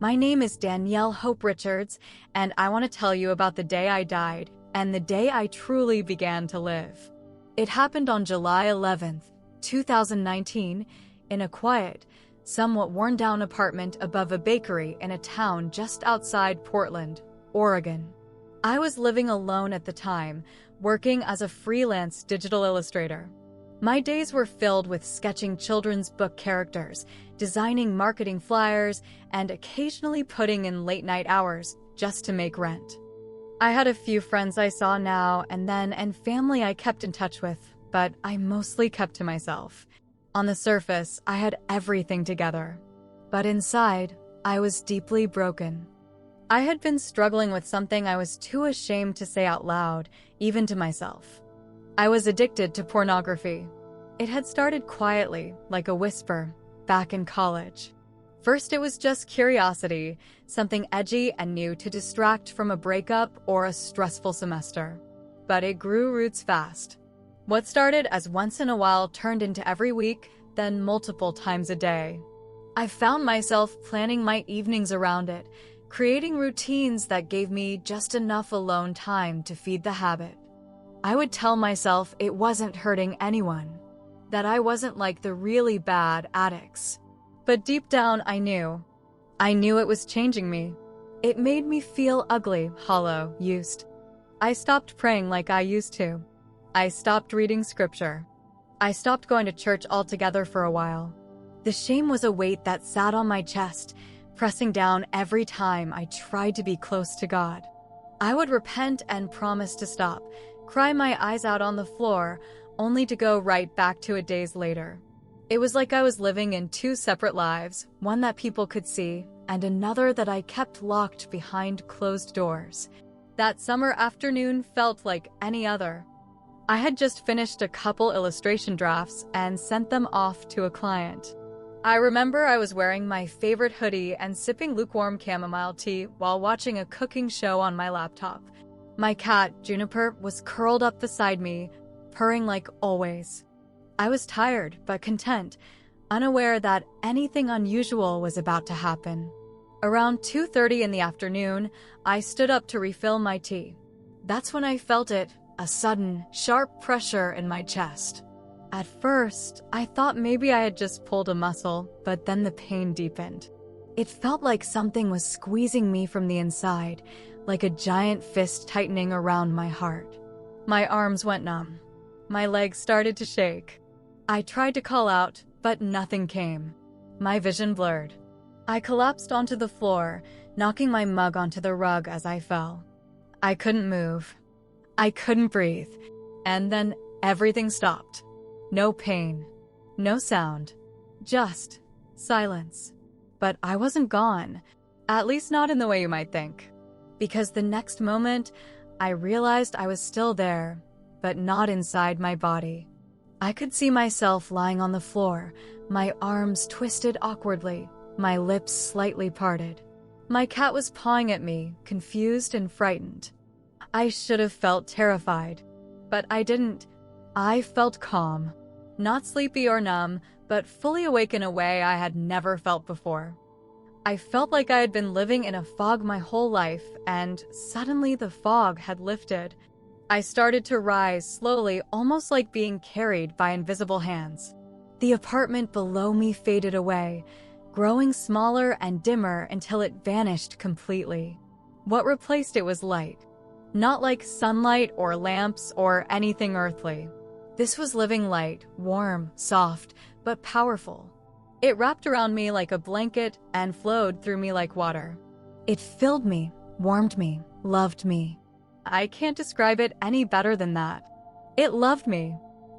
My name is Danielle Hope Richards, and I want to tell you about the day I died and the day I truly began to live. It happened on July 11th, 2019, in a quiet, somewhat worn-down apartment above a bakery in a town just outside Portland, Oregon. I was living alone at the time, working as a freelance digital illustrator. My days were filled with sketching children's book characters, designing marketing flyers, and occasionally putting in late-night hours just to make rent. I had a few friends I saw now and then and family I kept in touch with, but I mostly kept to myself. On the surface, I had everything together, but inside, I was deeply broken. I had been struggling with something I was too ashamed to say out loud, even to myself. I was addicted to pornography. It had started quietly, like a whisper, back in college. First, it was just curiosity, something edgy and new to distract from a breakup or a stressful semester. But it grew roots fast. What started as once in a while turned into every week, then multiple times a day. I found myself planning my evenings around it, creating routines that gave me just enough alone time to feed the habit. I would tell myself it wasn't hurting anyone, that I wasn't like the really bad addicts. But deep down, I knew. I knew it was changing me. It made me feel ugly, hollow, used. I stopped praying like I used to. I stopped reading scripture. I stopped going to church altogether for a while. The shame was a weight that sat on my chest, pressing down every time I tried to be close to God. I would repent and promise to stop, cry my eyes out on the floor, only to go right back to it days later. It was like I was living in two separate lives, one that people could see, and another that I kept locked behind closed doors. That summer afternoon felt like any other. I had just finished a couple illustration drafts and sent them off to a client. I remember I was wearing my favorite hoodie and sipping lukewarm chamomile tea while watching a cooking show on my laptop. My cat, Juniper, was curled up beside me, purring like always. I was tired but content, unaware that anything unusual was about to happen. Around 2:30 in the afternoon, I stood up to refill my tea. That's when I felt it, a sudden, sharp pressure in my chest. At first, I thought maybe I had just pulled a muscle, but then the pain deepened. It felt like something was squeezing me from the inside, like a giant fist tightening around my heart. My arms went numb. My legs started to shake. I tried to call out, but nothing came. My vision blurred. I collapsed onto the floor, knocking my mug onto the rug as I fell. I couldn't move. I couldn't breathe. And then everything stopped. No pain. No sound. Just silence. But I wasn't gone. At least not in the way you might think. Because the next moment, I realized I was still there, but not inside my body. I could see myself lying on the floor, my arms twisted awkwardly, my lips slightly parted. My cat was pawing at me, confused and frightened. I should have felt terrified, but I didn't. I felt calm. Not sleepy or numb, but fully awake in a way I had never felt before. I felt like I had been living in a fog my whole life, and suddenly the fog had lifted. I started to rise slowly, almost like being carried by invisible hands. The apartment below me faded away, growing smaller and dimmer until it vanished completely. What replaced it was light. Not like sunlight or lamps or anything earthly. This was living light, warm, soft, but powerful. It wrapped around me like a blanket and flowed through me like water. It filled me, warmed me, loved me. I can't describe it any better than that. It loved me.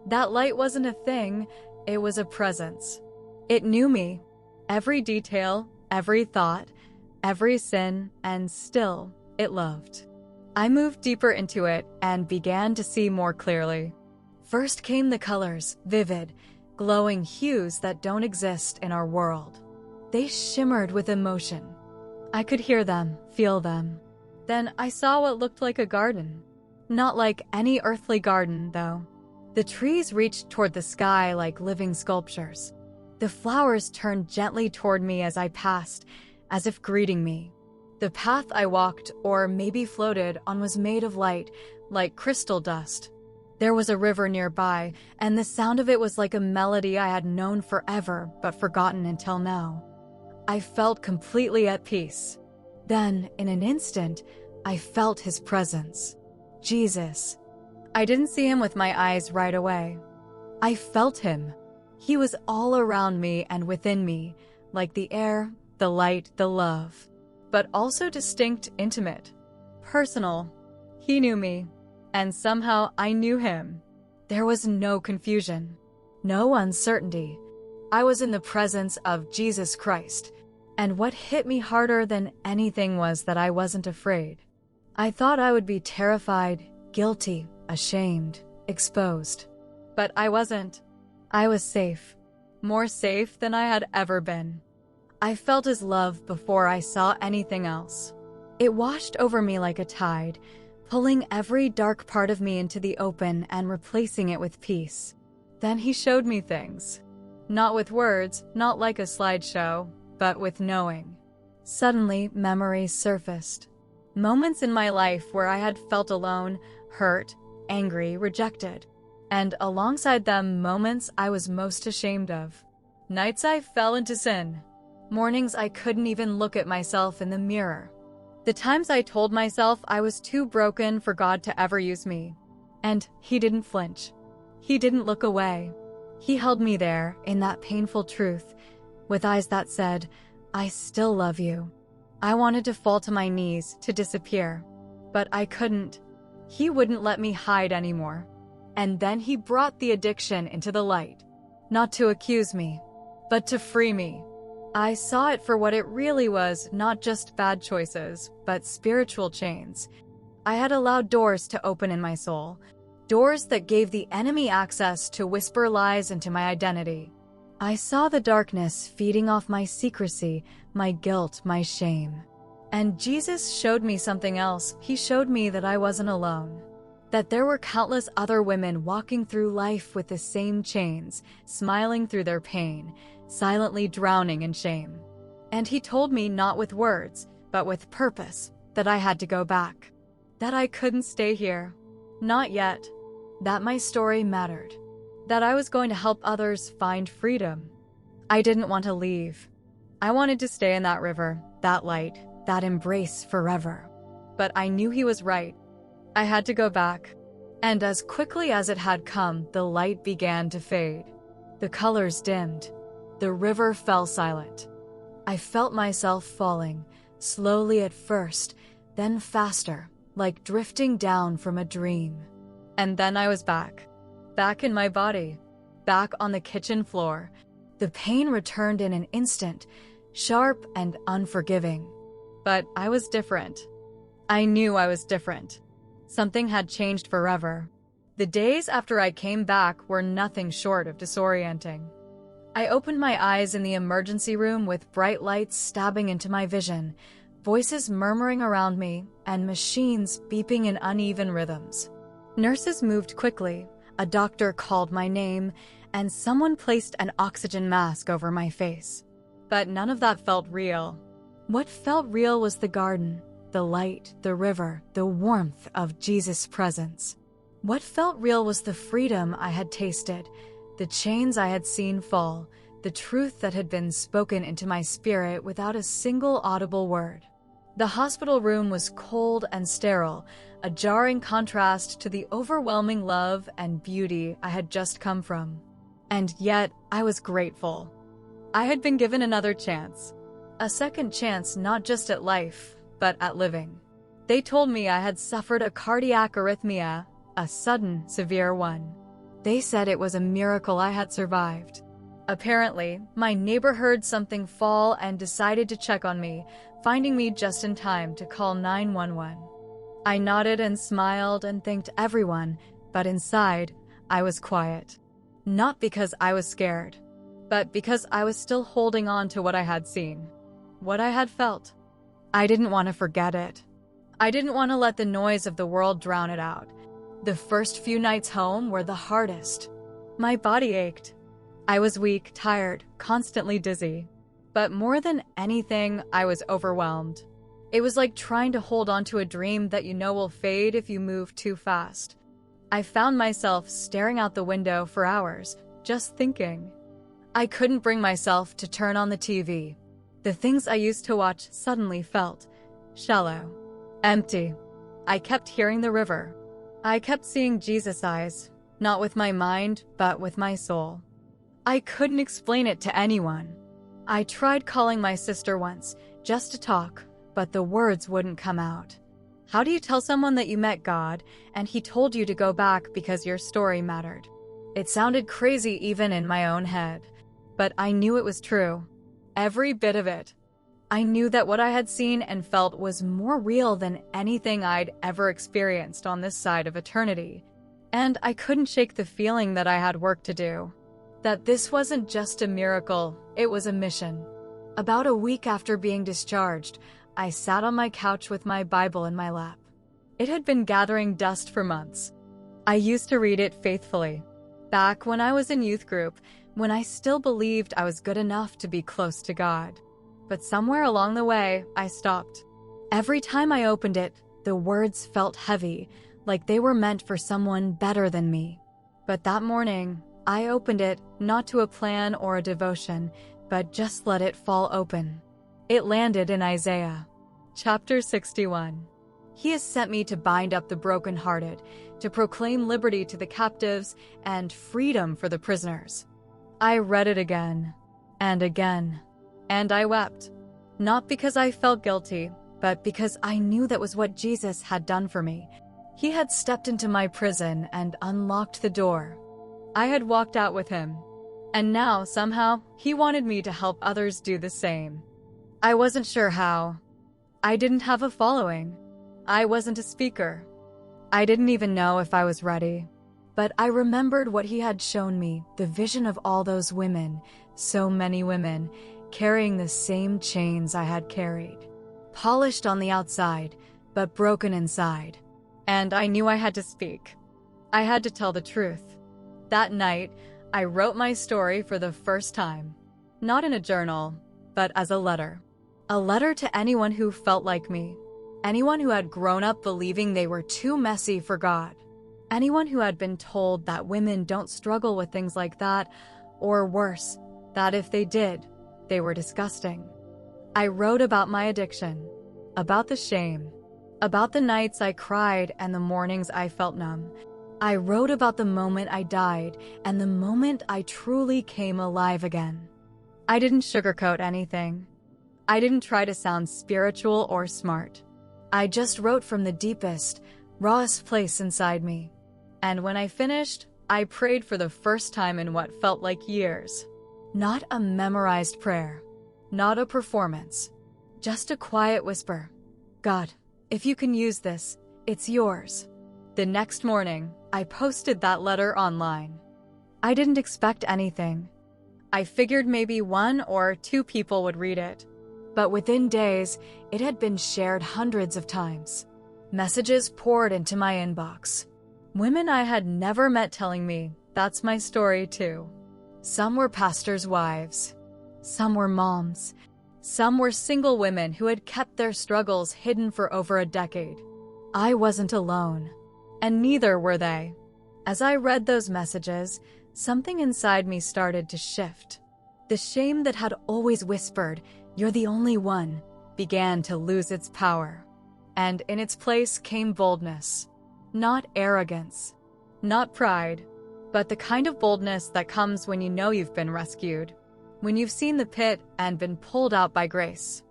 That light wasn't a thing, it was a presence. It knew me. Every detail, every thought, every sin, and still, it loved. I moved deeper into it and began to see more clearly. First came the colors, vivid, glowing hues that don't exist in our world. They shimmered with emotion. I could hear them, feel them. Then I saw what looked like a garden. Not like any earthly garden, though. The trees reached toward the sky like living sculptures. The flowers turned gently toward me as I passed, as if greeting me. The path I walked, or maybe floated on, was made of light, like crystal dust. There was a river nearby, and the sound of it was like a melody I had known forever but forgotten until now. I felt completely at peace. Then, in an instant, I felt his presence. Jesus. I didn't see him with my eyes right away. I felt him. He was all around me and within me, like the air, the light, the love. But also distinct, intimate, personal. He knew me, and somehow I knew him. There was no confusion, no uncertainty. I was in the presence of Jesus Christ, and what hit me harder than anything was that I wasn't afraid. I thought I would be terrified, guilty, ashamed, exposed. But I wasn't. I was safe, more safe than I had ever been. I felt his love before I saw anything else. It washed over me like a tide, pulling every dark part of me into the open and replacing it with peace. Then he showed me things. Not with words, not like a slideshow, but with knowing. Suddenly, memories surfaced. Moments in my life where I had felt alone, hurt, angry, rejected. And alongside them, moments I was most ashamed of. Nights I fell into sin. Mornings I couldn't even look at myself in the mirror. The times I told myself I was too broken for God to ever use me. And he didn't flinch. He didn't look away. He held me there, in that painful truth, with eyes that said, I still love you. I wanted to fall to my knees, to disappear. But I couldn't. He wouldn't let me hide anymore. And then he brought the addiction into the light. Not to accuse me, but to free me. I saw it for what it really was, not just bad choices, but spiritual chains. I had allowed doors to open in my soul, doors that gave the enemy access to whisper lies into my identity. I saw the darkness feeding off my secrecy, my guilt, my shame. And Jesus showed me something else. He showed me that I wasn't alone. That there were countless other women walking through life with the same chains, smiling through their pain, silently drowning in shame. And he told me not with words, but with purpose, that I had to go back. That I couldn't stay here. Not yet. That my story mattered. That I was going to help others find freedom. I didn't want to leave. I wanted to stay in that river, that light, that embrace forever. But I knew he was right. I had to go back. And as quickly as it had come, the light began to fade. The colors dimmed. The river fell silent. I felt myself falling, slowly at first, then faster, like drifting down from a dream. And then I was back. Back in my body. Back on the kitchen floor. The pain returned in an instant, sharp and unforgiving. But I was different. I knew I was different. Something had changed forever. The days after I came back were nothing short of disorienting. I opened my eyes in the emergency room with bright lights stabbing into my vision, voices murmuring around me, and machines beeping in uneven rhythms. Nurses moved quickly, a doctor called my name, and someone placed an oxygen mask over my face. But none of that felt real. What felt real was the garden, the light, the river, the warmth of Jesus' presence. What felt real was the freedom I had tasted, the chains I had seen fall, the truth that had been spoken into my spirit without a single audible word. The hospital room was cold and sterile, a jarring contrast to the overwhelming love and beauty I had just come from. And yet, I was grateful. I had been given another chance. A second chance not just at life, but at living. They told me I had suffered a cardiac arrhythmia, a sudden, severe one. They said it was a miracle I had survived. Apparently, my neighbor heard something fall and decided to check on me, finding me just in time to call 911. I nodded and smiled and thanked everyone, but inside, I was quiet. Not because I was scared, but because I was still holding on to what I had seen, what I had felt. I didn't want to forget it. I didn't want to let the noise of the world drown it out. The first few nights home were the hardest. My body ached. I was weak, tired, constantly dizzy. But more than anything, I was overwhelmed. It was like trying to hold on to a dream that you know will fade if you move too fast. I found myself staring out the window for hours, just thinking. I couldn't bring myself to turn on the TV. The things I used to watch suddenly felt shallow, empty. I kept hearing the river. I kept seeing Jesus' eyes, not with my mind, but with my soul. I couldn't explain it to anyone. I tried calling my sister once, just to talk, but the words wouldn't come out. How do you tell someone that you met God, and he told you to go back because your story mattered? It sounded crazy even in my own head. But I knew it was true. Every bit of it. I knew that what I had seen and felt was more real than anything I'd ever experienced on this side of eternity. And I couldn't shake the feeling that I had work to do. That this wasn't just a miracle, it was a mission. About a week after being discharged, I sat on my couch with my Bible in my lap. It had been gathering dust for months. I used to read it faithfully. Back when I was in youth group, when I still believed I was good enough to be close to God. But somewhere along the way, I stopped. Every time I opened it, the words felt heavy, like they were meant for someone better than me. But that morning, I opened it not to a plan or a devotion, but just let it fall open. It landed in Isaiah, chapter 61. He has sent me to bind up the brokenhearted, to proclaim liberty to the captives and freedom for the prisoners. I read it again, and I wept. Not because I felt guilty, but because I knew that was what Jesus had done for me. He had stepped into my prison and unlocked the door. I had walked out with him, and now, somehow, he wanted me to help others do the same. I wasn't sure how. I didn't have a following. I wasn't a speaker. I didn't even know if I was ready. But I remembered what he had shown me, the vision of all those women, so many women, carrying the same chains I had carried. Polished on the outside, but broken inside. And I knew I had to speak. I had to tell the truth. That night, I wrote my story for the first time. Not in a journal, but as a letter. A letter to anyone who felt like me. Anyone who had grown up believing they were too messy for God. Anyone who had been told that women don't struggle with things like that, or worse, that if they did, they were disgusting. I wrote about my addiction, about the shame, about the nights I cried and the mornings I felt numb. I wrote about the moment I died and the moment I truly came alive again. I didn't sugarcoat anything. I didn't try to sound spiritual or smart. I just wrote from the deepest, rawest place inside me. And when I finished, I prayed for the first time in what felt like years. Not a memorized prayer, not a performance, just a quiet whisper. God, if you can use this, it's yours. The next morning, I posted that letter online. I didn't expect anything. I figured maybe 1 or 2 people would read it. But within days, it had been shared hundreds of times. Messages poured into my inbox. Women I had never met telling me, that's my story too. Some were pastors' wives. Some were moms. Some were single women who had kept their struggles hidden for over a decade. I wasn't alone, and neither were they. As I read those messages, something inside me started to shift. The shame that had always whispered, "You're the only one," began to lose its power. And in its place came boldness. Not arrogance, not pride, but the kind of boldness that comes when you know you've been rescued, when you've seen the pit and been pulled out by grace.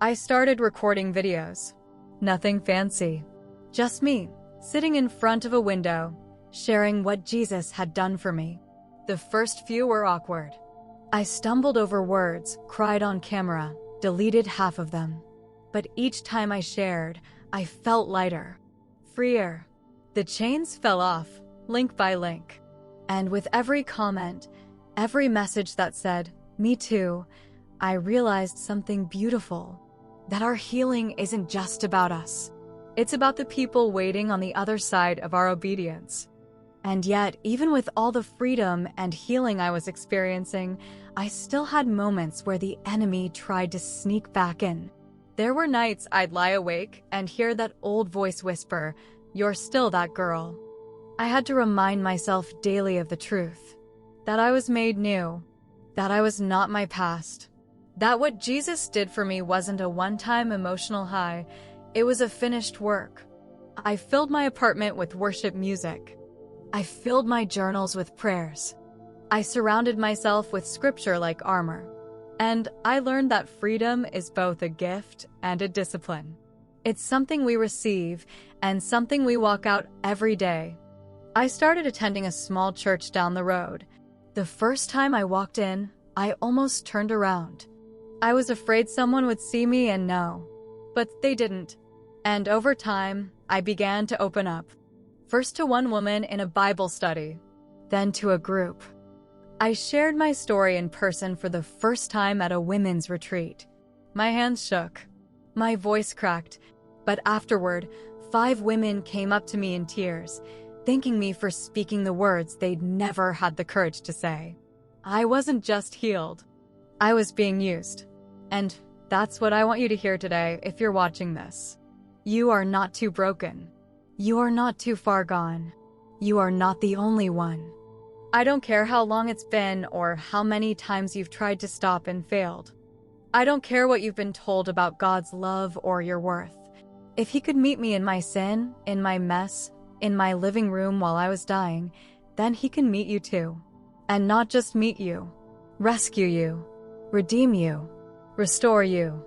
I started recording videos. Nothing fancy. Just me, sitting in front of a window, sharing what Jesus had done for me. The first few were awkward. I stumbled over words, cried on camera, deleted half of them. But each time I shared, I felt lighter, freer. The chains fell off, link by link. And with every comment, every message that said, "Me too," I realized something beautiful. That our healing isn't just about us. It's about the people waiting on the other side of our obedience. And yet, even with all the freedom and healing I was experiencing, I still had moments where the enemy tried to sneak back in. There were nights I'd lie awake and hear that old voice whisper, "You're still that girl." I had to remind myself daily of the truth, that I was made new, that I was not my past, that what Jesus did for me wasn't a one-time emotional high, it was a finished work. I filled my apartment with worship music. I filled my journals with prayers. I surrounded myself with scripture like armor. And I learned that freedom is both a gift and a discipline. It's something we receive and something we walk out every day. I started attending a small church down the road. The first time I walked in, I almost turned around. I was afraid someone would see me and know, but they didn't. And over time, I began to open up. First to one woman in a Bible study, then to a group. I shared my story in person for the first time at a women's retreat. My hands shook. My voice cracked. But afterward, 5 women came up to me in tears, thanking me for speaking the words they'd never had the courage to say. I wasn't just healed. I was being used. And that's what I want you to hear today if you're watching this. You are not too broken. You are not too far gone. You are not the only one. I don't care how long it's been or how many times you've tried to stop and failed. I don't care what you've been told about God's love or your worth. If He could meet me in my sin, in my mess, in my living room while I was dying, then He can meet you too. And not just meet you, rescue you, redeem you, restore you.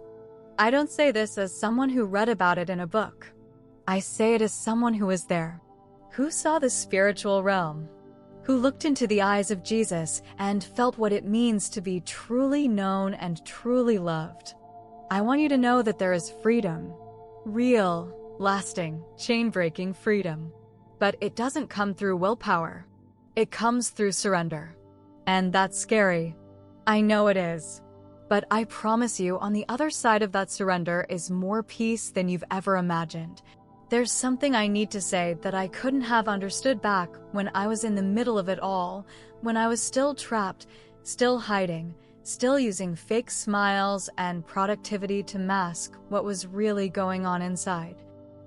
I don't say this as someone who read about it in a book. I say it as someone who was there, who saw the spiritual realm, who looked into the eyes of Jesus and felt what it means to be truly known and truly loved. I want you to know that there is freedom, real, lasting, chain-breaking freedom. But it doesn't come through willpower. It comes through surrender. And that's scary. I know it is. But I promise you, on the other side of that surrender is more peace than you've ever imagined. There's something I need to say that I couldn't have understood back when I was in the middle of it all, when I was still trapped, still hiding, still using fake smiles and productivity to mask what was really going on inside.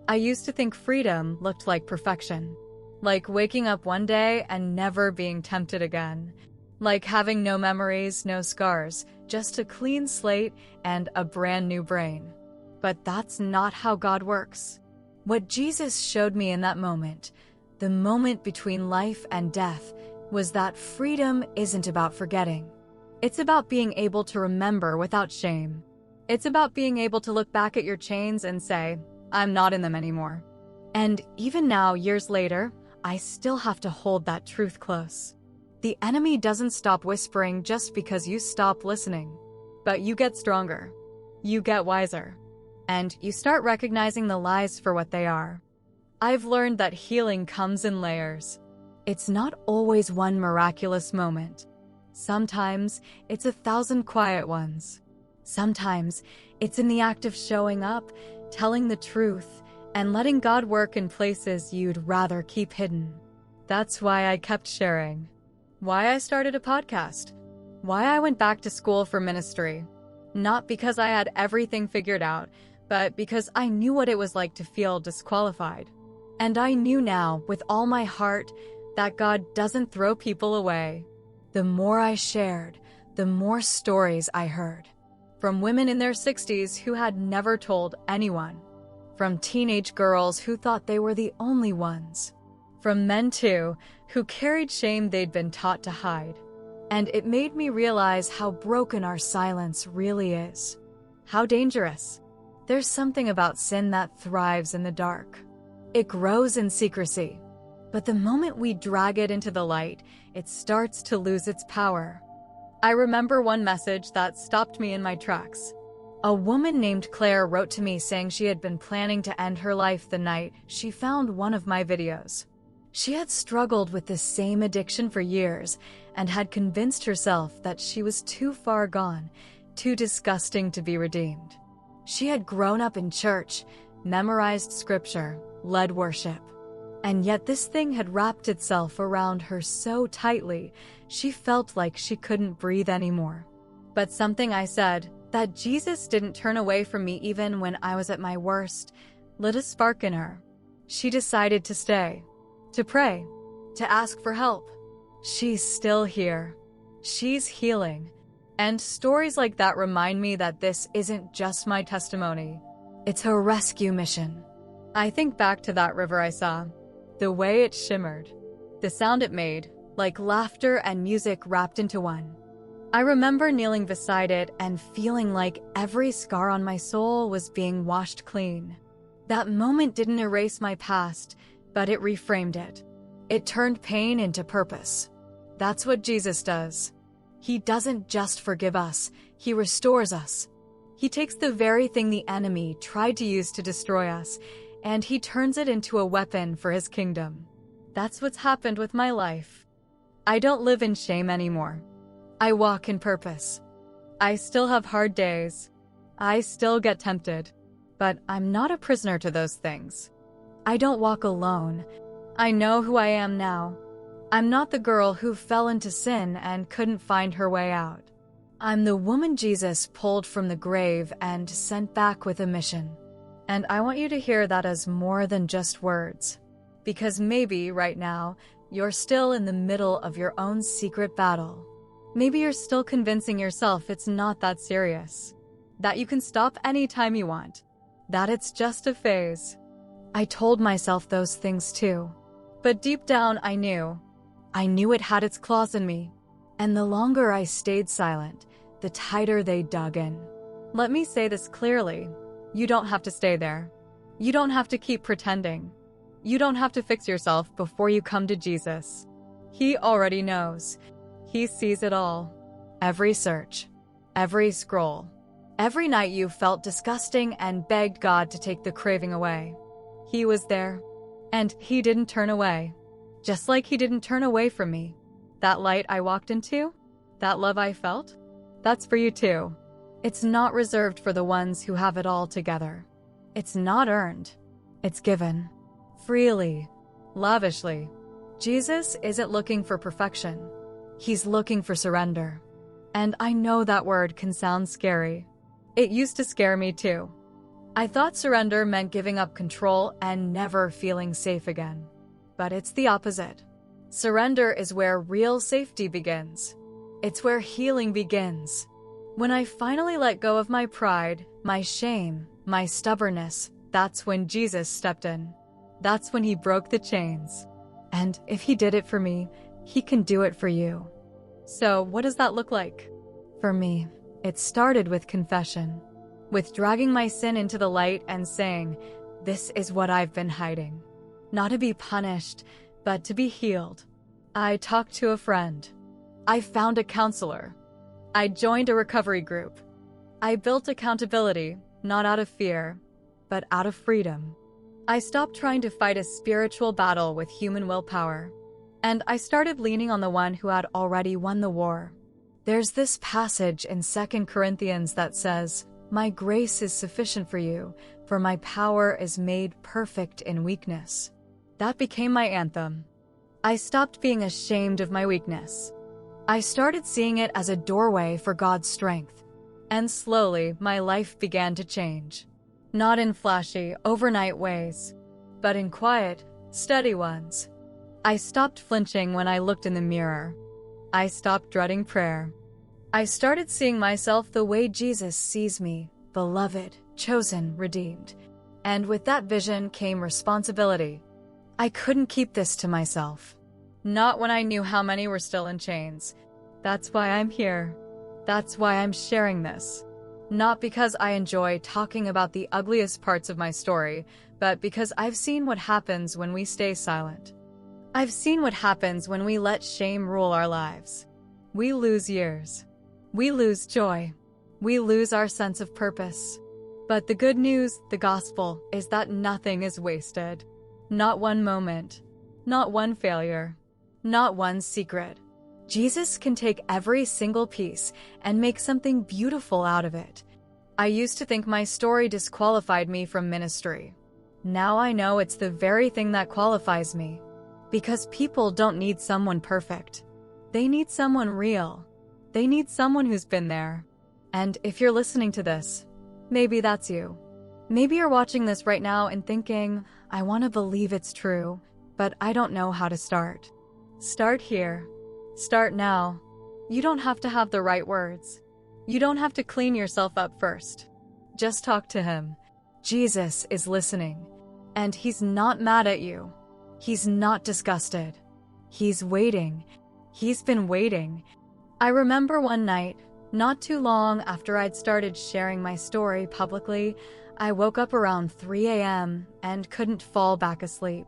I used to think freedom looked like perfection, like waking up one day and never being tempted again, like having no memories, no scars, just a clean slate and a brand new brain. But that's not how God works. What Jesus showed me in that moment, the moment between life and death, was that freedom isn't about forgetting. It's about being able to remember without shame. It's about being able to look back at your chains and say, I'm not in them anymore. And even now, years later, I still have to hold that truth close. The enemy doesn't stop whispering just because you stop listening. But you get stronger. You get wiser. And you start recognizing the lies for what they are. I've learned that healing comes in layers. It's not always one miraculous moment. Sometimes it's 1,000 quiet ones. Sometimes it's in the act of showing up, telling the truth, and letting God work in places you'd rather keep hidden. That's why I kept sharing. Why I started a podcast. Why I went back to school for ministry. Not because I had everything figured out, but because I knew what it was like to feel disqualified. And I knew now, with all my heart, that God doesn't throw people away. The more I shared, the more stories I heard. From women in their 60s who had never told anyone. From teenage girls who thought they were the only ones. From men, too, who carried shame they'd been taught to hide. And it made me realize how broken our silence really is. How dangerous. There's something about sin that thrives in the dark. It grows in secrecy. But the moment we drag it into the light, it starts to lose its power. I remember one message that stopped me in my tracks. A woman named Claire wrote to me saying she had been planning to end her life the night she found one of my videos. She had struggled with the same addiction for years and had convinced herself that she was too far gone, too disgusting to be redeemed. She had grown up in church, memorized scripture, led worship. And yet this thing had wrapped itself around her so tightly, she felt like she couldn't breathe anymore. But something I said, that Jesus didn't turn away from me even when I was at my worst, lit a spark in her. She decided to stay, to pray, to ask for help. She's still here. She's healing. And stories like that remind me that this isn't just my testimony. It's a rescue mission. I think back to that river I saw. The way it shimmered. The sound it made, like laughter and music wrapped into one. I remember kneeling beside it and feeling like every scar on my soul was being washed clean. That moment didn't erase my past, but it reframed it. It turned pain into purpose. That's what Jesus does. He doesn't just forgive us, he restores us. He takes the very thing the enemy tried to use to destroy us, and he turns it into a weapon for his kingdom. That's what's happened with my life. I don't live in shame anymore. I walk in purpose. I still have hard days. I still get tempted. But I'm not a prisoner to those things. I don't walk alone. I know who I am now. I'm not the girl who fell into sin and couldn't find her way out. I'm the woman Jesus pulled from the grave and sent back with a mission. And I want you to hear that as more than just words. Because maybe, right now, you're still in the middle of your own secret battle. Maybe you're still convincing yourself it's not that serious. That you can stop anytime you want. That it's just a phase. I told myself those things too. But deep down, I knew it had its claws in me. And the longer I stayed silent, the tighter they dug in. Let me say this clearly. You don't have to stay there. You don't have to keep pretending. You don't have to fix yourself before you come to Jesus. He already knows. He sees it all. Every search. Every scroll. Every night you felt disgusting and begged God to take the craving away. He was there. And he didn't turn away. Just like he didn't turn away from me. That light I walked into, that love I felt, that's for you too. It's not reserved for the ones who have it all together. It's not earned. It's given. Freely. Lavishly. Jesus isn't looking for perfection. He's looking for surrender. And I know that word can sound scary. It used to scare me too. I thought surrender meant giving up control and never feeling safe again. But it's the opposite. Surrender is where real safety begins. It's where healing begins. When I finally let go of my pride, my shame, my stubbornness, that's when Jesus stepped in. That's when he broke the chains. And if he did it for me, he can do it for you. So what does that look like? For me, it started with confession. With dragging my sin into the light and saying, this is what I've been hiding. Not to be punished, but to be healed. I talked to a friend. I found a counselor. I joined a recovery group. I built accountability, not out of fear, but out of freedom. I stopped trying to fight a spiritual battle with human willpower, and I started leaning on the one who had already won the war. There's this passage in 2 Corinthians that says, "My grace is sufficient for you, for my power is made perfect in weakness." That became my anthem. I stopped being ashamed of my weakness. I started seeing it as a doorway for God's strength. And slowly, my life began to change. Not in flashy, overnight ways, but in quiet, steady ones. I stopped flinching when I looked in the mirror. I stopped dreading prayer. I started seeing myself the way Jesus sees me, beloved, chosen, redeemed. And with that vision came responsibility. I couldn't keep this to myself. Not when I knew how many were still in chains. That's why I'm here. That's why I'm sharing this. Not because I enjoy talking about the ugliest parts of my story, but because I've seen what happens when we stay silent. I've seen what happens when we let shame rule our lives. We lose years. We lose joy. We lose our sense of purpose. But the good news, the gospel, is that nothing is wasted. Not one moment. Not one failure. Not one secret. Jesus can take every single piece and make something beautiful out of it. I used to think my story disqualified me from ministry. Now I know it's the very thing that qualifies me. Because people don't need someone perfect. They need someone real. They need someone who's been there. And if you're listening to this, maybe that's you. Maybe you're watching this right now and thinking, I want to believe it's true, but I don't know how to start. Start here. Start now. You don't have to have the right words. You don't have to clean yourself up first. Just talk to him. Jesus is listening. And he's not mad at you. He's not disgusted. He's waiting. He's been waiting. I remember one night, not too long after I'd started sharing my story publicly, I woke up around 3 a.m. and couldn't fall back asleep.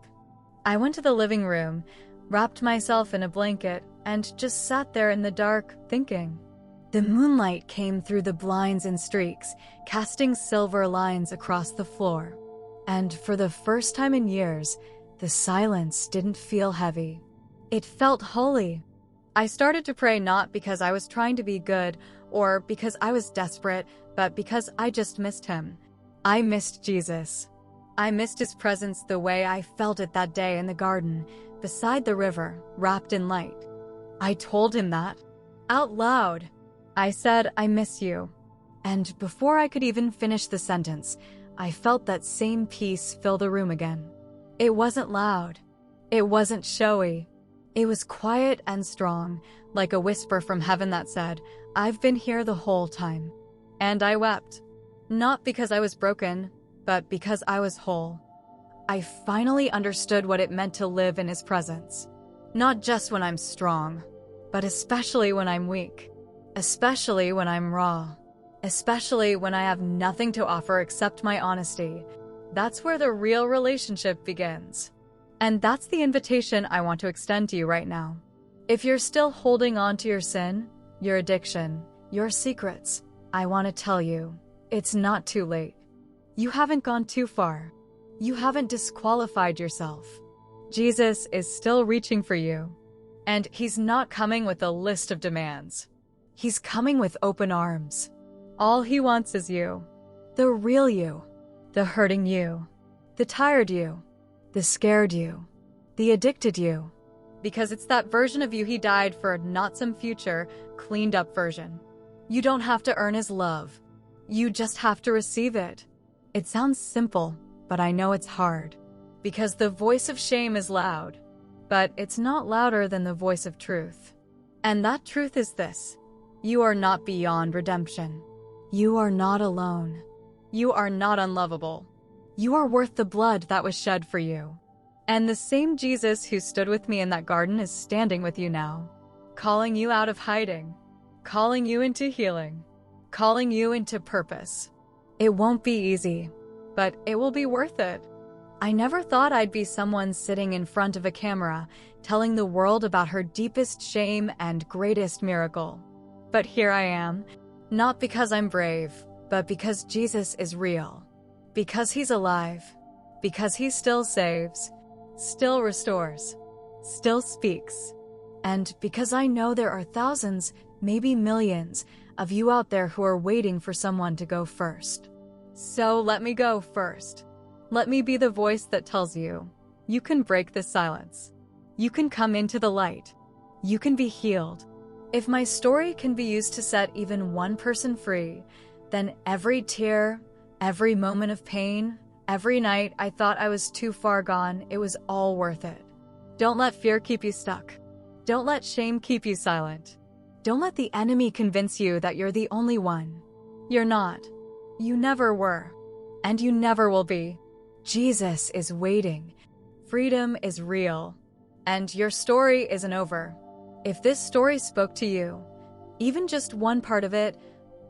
I went to the living room, wrapped myself in a blanket, and just sat there in the dark, thinking. The moonlight came through the blinds in streaks, casting silver lines across the floor. And for the first time in years, the silence didn't feel heavy. It felt holy. I started to pray not because I was trying to be good or because I was desperate, but because I just missed him. I missed Jesus. I missed his presence the way I felt it that day in the garden, beside the river, wrapped in light. I told him that. Out loud. I said, I miss you. And before I could even finish the sentence, I felt that same peace fill the room again. It wasn't loud. It wasn't showy. It was quiet and strong, like a whisper from heaven that said, I've been here the whole time. And I wept. Not because I was broken, but because I was whole. I finally understood what it meant to live in his presence. Not just when I'm strong, but especially when I'm weak. Especially when I'm raw. Especially when I have nothing to offer except my honesty. That's where the real relationship begins. And that's the invitation I want to extend to you right now. If you're still holding on to your sin, your addiction, your secrets, I want to tell you, it's not too late. You haven't gone too far. You haven't disqualified yourself. Jesus is still reaching for you. And he's not coming with a list of demands. He's coming with open arms. All he wants is you. The real you. The hurting you. The tired you. The scared you. The addicted you. Because it's that version of you he died for, not some future, cleaned up version. You don't have to earn his love. You just have to receive it. It sounds simple, but I know it's hard. Because the voice of shame is loud. But it's not louder than the voice of truth. And that truth is this. You are not beyond redemption. You are not alone. You are not unlovable. You are worth the blood that was shed for you. And the same Jesus who stood with me in that garden is standing with you now, calling you out of hiding, calling you into healing, calling you into purpose. It won't be easy, but it will be worth it. I never thought I'd be someone sitting in front of a camera, telling the world about her deepest shame and greatest miracle. But here I am, not because I'm brave, but because Jesus is real. Because he's alive. Because he still saves, still restores, still speaks. And because I know there are thousands, maybe millions, of you out there who are waiting for someone to go first. So let me go first. Let me be the voice that tells you, you can break the silence. You can come into the light. You can be healed. If my story can be used to set even one person free, then every tear, every moment of pain, every night I thought I was too far gone, it was all worth it. Don't let fear keep you stuck. Don't let shame keep you silent. Don't let the enemy convince you that you're the only one. You're not. You never were. And you never will be. Jesus is waiting. Freedom is real. And your story isn't over. If this story spoke to you, even just one part of it,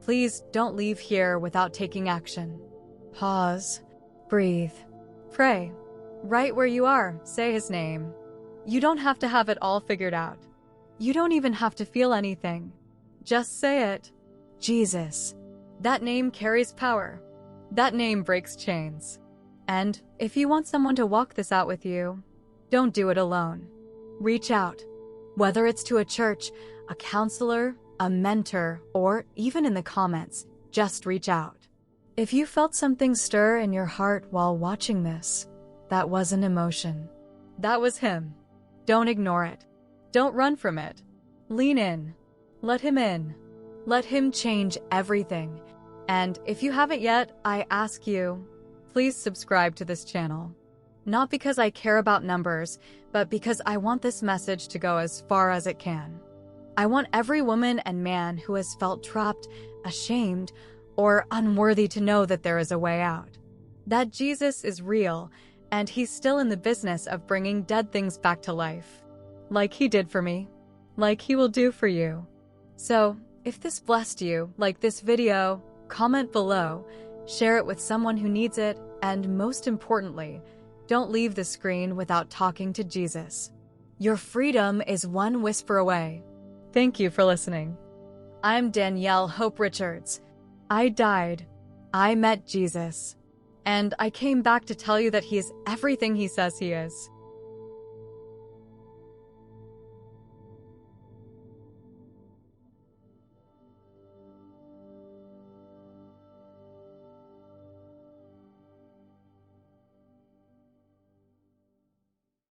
please don't leave here without taking action. Pause. Breathe. Pray. Right where you are, say his name. You don't have to have it all figured out. You don't even have to feel anything. Just say it. Jesus. That name carries power. That name breaks chains. And if you want someone to walk this out with you, don't do it alone. Reach out. Whether it's to a church, a counselor, a mentor, or even in the comments, just reach out. If you felt something stir in your heart while watching this, that wasn't emotion. That was him. Don't ignore it. Don't run from it. Lean in. Let him in. Let him change everything. And if you haven't yet, I ask you, please subscribe to this channel. Not because I care about numbers, but because I want this message to go as far as it can. I want every woman and man who has felt trapped, ashamed, or unworthy to know that there is a way out. That Jesus is real, and he's still in the business of bringing dead things back to life. Like he did for me. Like he will do for you. So, if this blessed you, like this video, comment below, share it with someone who needs it, and most importantly, don't leave the screen without talking to Jesus. Your freedom is one whisper away. Thank you for listening. I'm Danielle Hope Richards. I died. I met Jesus. And I came back to tell you that he is everything he says he is.